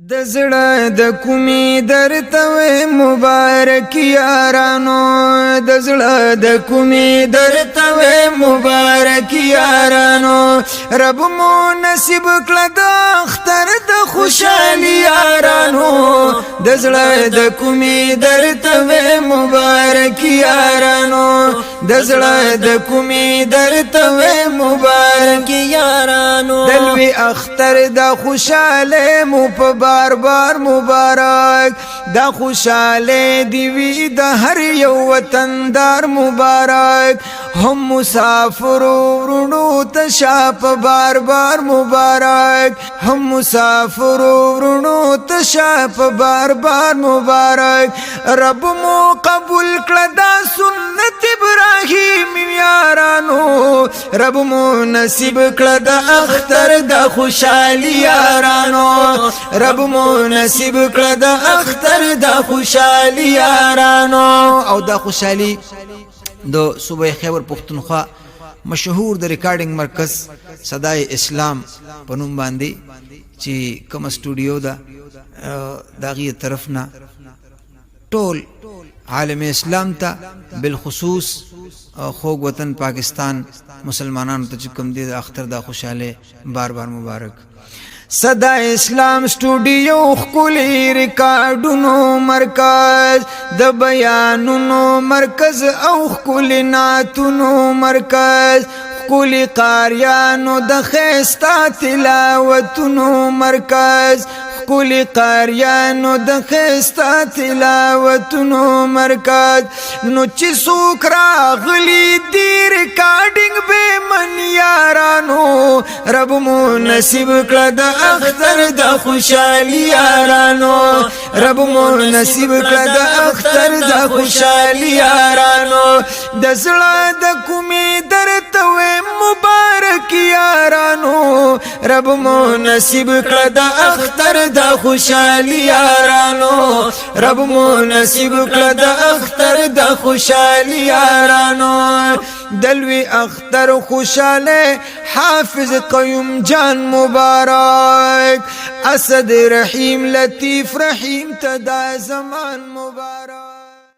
د زړه د کومې درته وې مبارک یارانو د زړه د کومې درته وې مبارک یارانو رب مو نصیب کړه د اختر د خوشالي یارانو د زړه د کومې درته وې مبارک یارانو د زړه د کومې درته وې مبارک یارانو دلوي اختر د خوشاله مو په بار بار مبارک دا خوشاله دی وی د هر یو وطندار مبارک هم مسافر ورونو ته شاپ بار بار مبارک هم مسافر ورونو ته شاپ بار بار مبارک رب مو قبول کړه دا سنت ابراهیم یارانو رب مو نصیب کړه دا اختر دا خوشالي یارانو رب مو نصیب کړه دا اختر دا خوشالي یارانو او دا خوشالي دو صوبه خیبر پختونخوا مشهور د ریکارډینګ مرکز صدای اسلام پنوم باندې چې کوم سټوډیو دا داغي طرفنا ټول عالم اسلام ته بالخصوص خوږ وطن پاکستان مسلمانانو ته کوم دي اختر دا خوشاله بار بار مبارک صدا اسلام سټوډیو خولي ریکارډونو مرکز د بیانونو مرکز او خولي ناتونو مرکز خولي قاریانو د خيستا تلاوتونو مرکز خولي قاریانو د خيستا تلاوتونو مرکز نو چې څوک راغلي دی ریکارډینګ به من یارانو رب مو نصیب کړه د اختر د خوشالي یارانو رب مو نصیب کړه د اختر د خوشالي یارانو د زړه د کومې درته وې مبارک یارانو رب مو نصیب کړه د اختر د خوشالي یارانو رب مو نصیب کړه د اختر د خوشالي یارانو دلوي اختر خوشاله حافظ قیوم جان مبارک اسد رحیم لطیف رحیم تدا زمان مبارک